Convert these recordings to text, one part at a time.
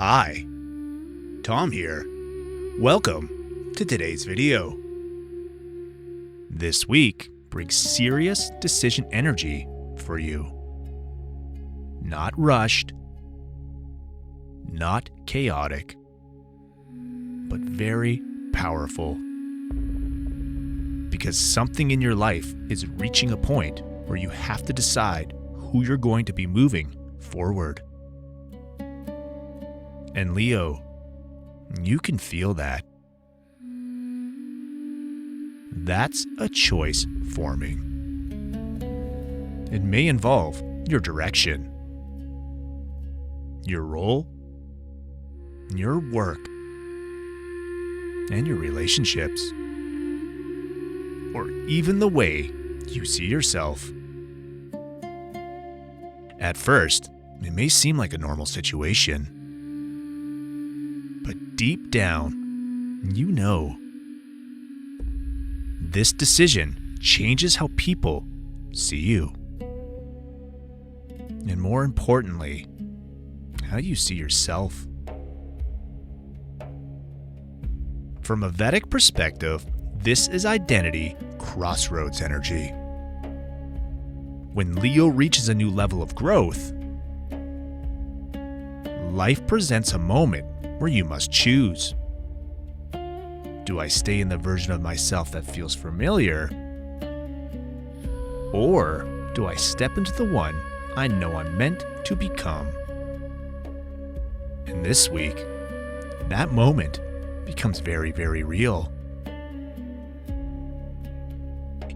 Hi, Tom here. Welcome to today's video. This week brings serious decision energy for you. Not rushed, not chaotic, but very powerful. Because something in your life is reaching a point where you have to decide who you're going to be moving forward. And Leo, you can feel that. That's a choice forming. It may involve your direction, your role, your work, and your relationships, or even the way you see yourself. At first, it may seem like a normal situation. But deep down, you know. This decision changes how people see you. And more importantly, how you see yourself. From a Vedic perspective, this is identity crossroads energy. When Leo reaches a new level of growth, life presents a moment where you must choose. Do I stay in the version of myself that feels familiar? Or do I step into the one I know I'm meant to become? And this week, that moment becomes very, very real.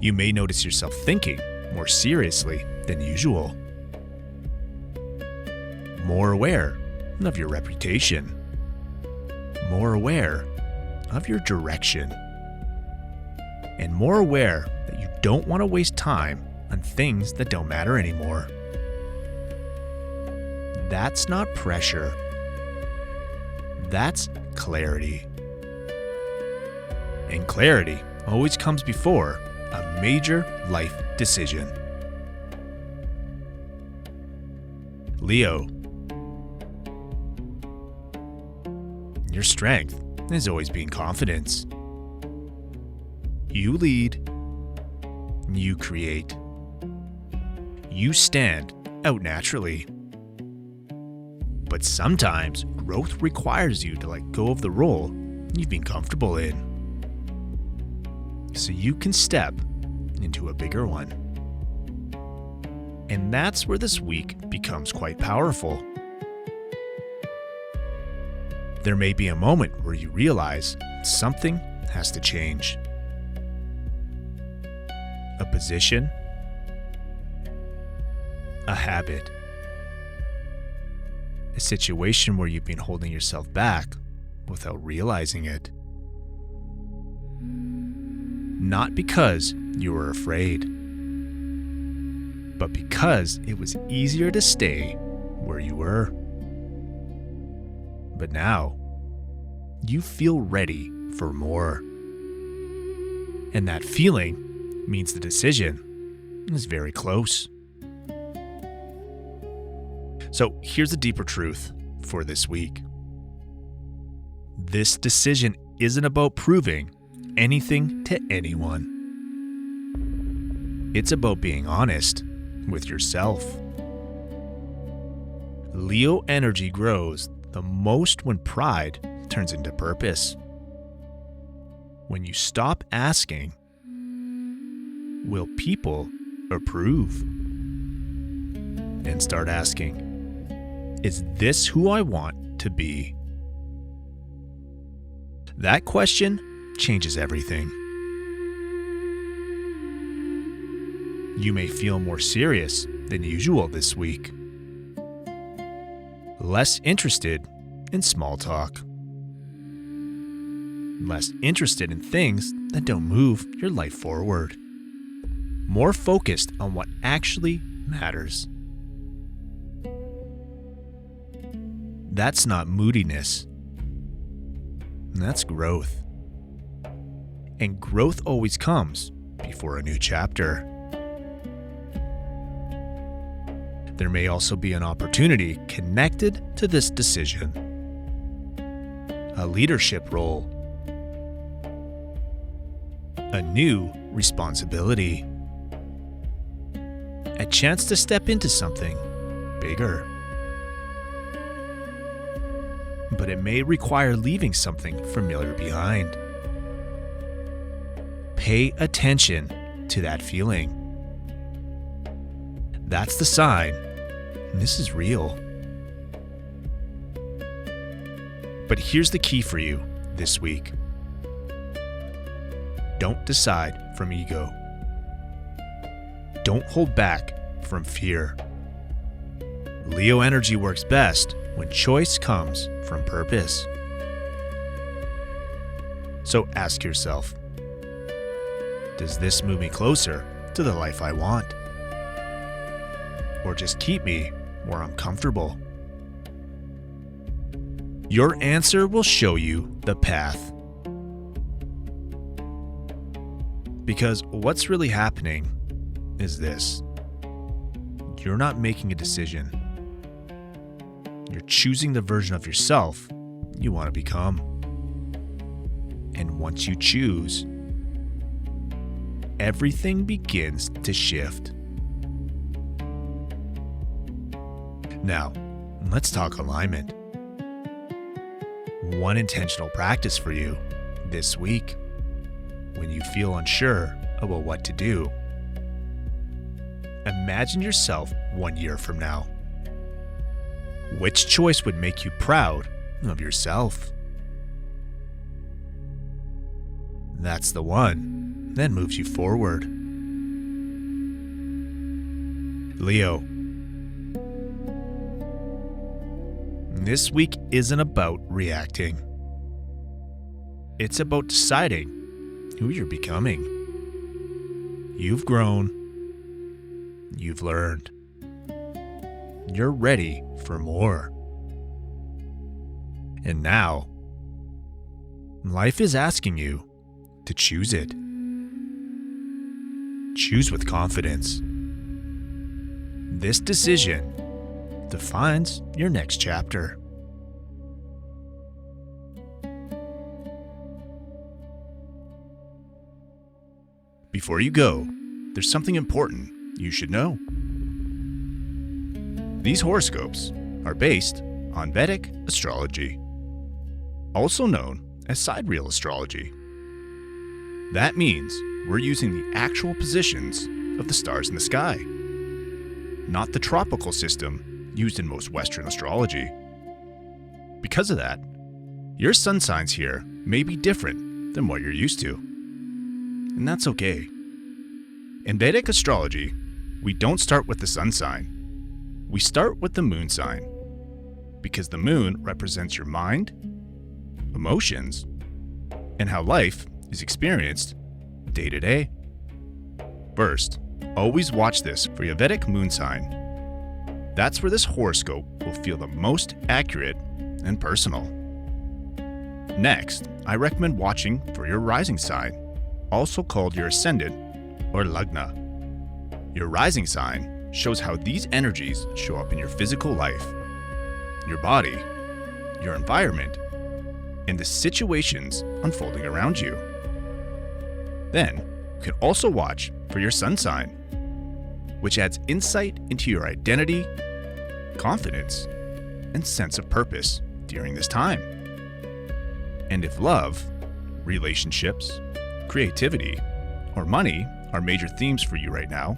You may notice yourself thinking more seriously than usual. More aware of your reputation. More aware of your direction, and more aware that you don't want to waste time on things that don't matter anymore. That's not pressure. That's clarity. And clarity always comes before a major life decision. Leo, your strength is always being confidence. You lead, you create, you stand out naturally. But sometimes growth requires you to let go of the role you've been comfortable in, so you can step into a bigger one. And that's where this week becomes quite powerful. There may be a moment where you realize something has to change. A position, a habit, a situation where you've been holding yourself back without realizing it. Not because you were afraid, but because it was easier to stay where you were. But now, you feel ready for more. And that feeling means the decision is very close. So here's a deeper truth for this week. This decision isn't about proving anything to anyone. It's about being honest with yourself. Leo energy grows the most when pride turns into purpose. When you stop asking, will people approve? And start asking, is this who I want to be? That question changes everything. You may feel more serious than usual this week. Less interested in small talk. Less interested in things that don't move your life forward. More focused on what actually matters. That's not moodiness. That's growth. And growth always comes before a new chapter. There may also be an opportunity connected to this decision. a leadership role, a new responsibility, a chance to step into something bigger. But it may require leaving something familiar behind. Pay attention to that feeling. That's the sign this is real. But here's the key for you this week. Don't decide from ego. Don't hold back from fear. Leo energy works best when choice comes from purpose. So ask yourself, does this move me closer to the life I want? Or just keep me where I'm comfortable? Your answer will show you the path. Because what's really happening is this. You're not making a decision. You're choosing the version of yourself you want to become. And once you choose, everything begins to shift. Now, let's talk alignment. One intentional practice for you this week when you feel unsure about what to do. Imagine yourself 1 year from now. Which choice would make you proud of yourself? That's the one that moves you forward. Leo, this week isn't about reacting. It's about deciding who you're becoming. You've grown. You've learned. You're ready for more. And now, life is asking you to choose it. Choose with confidence. This decision defines your next chapter. Before you go, there's something important you should know. These horoscopes are based on Vedic astrology, also known as sidereal astrology. That means we're using the actual positions of the stars in the sky, not the tropical system used in most Western astrology. Because of that, your sun signs here may be different than what you're used to. And that's okay. In Vedic astrology, we don't start with the sun sign. We start with the moon sign, because the moon represents your mind, emotions, and how life is experienced day to day. First, always watch this for your Vedic moon sign. That's where this horoscope will feel the most accurate and personal. Next, I recommend watching for your rising sign, also called your ascendant or lagna. Your rising sign shows how these energies show up in your physical life, your body, your environment, and the situations unfolding around you. Then, you can also watch for your sun sign, which adds insight into your identity, confidence, and sense of purpose during this time. And if love, relationships, creativity, or money are major themes for you right now,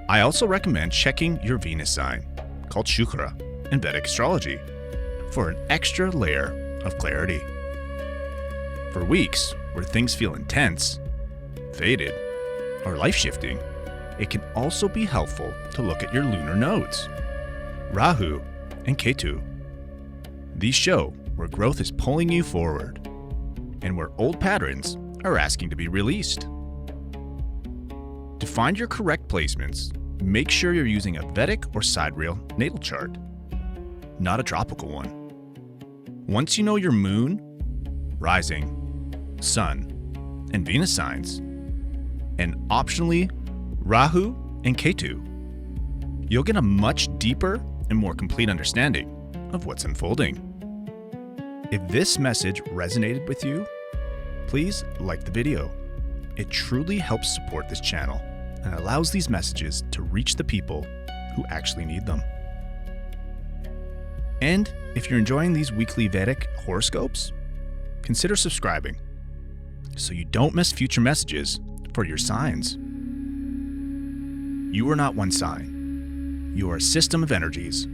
I also recommend checking your Venus sign, called Shukra in Vedic astrology, for an extra layer of clarity. For weeks where things feel intense, faded, or life-shifting, it can also be helpful to look at your lunar nodes, Rahu and Ketu. These show where growth is pulling you forward and where old patterns are asking to be released. To find your correct placements, make sure you're using a Vedic or sidereal natal chart, not a tropical one. Once you know your moon, rising, sun, and Venus signs, and optionally Rahu and Ketu, you'll get a much deeper and more complete understanding of what's unfolding. If this message resonated with you, please like the video. It truly helps support this channel and allows these messages to reach the people who actually need them. And if you're enjoying these weekly Vedic horoscopes, consider subscribing so you don't miss future messages for your signs. You are not one sign. You are a system of energies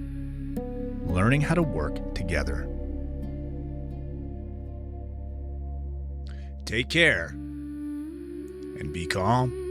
learning how to work together. Take care and be calm.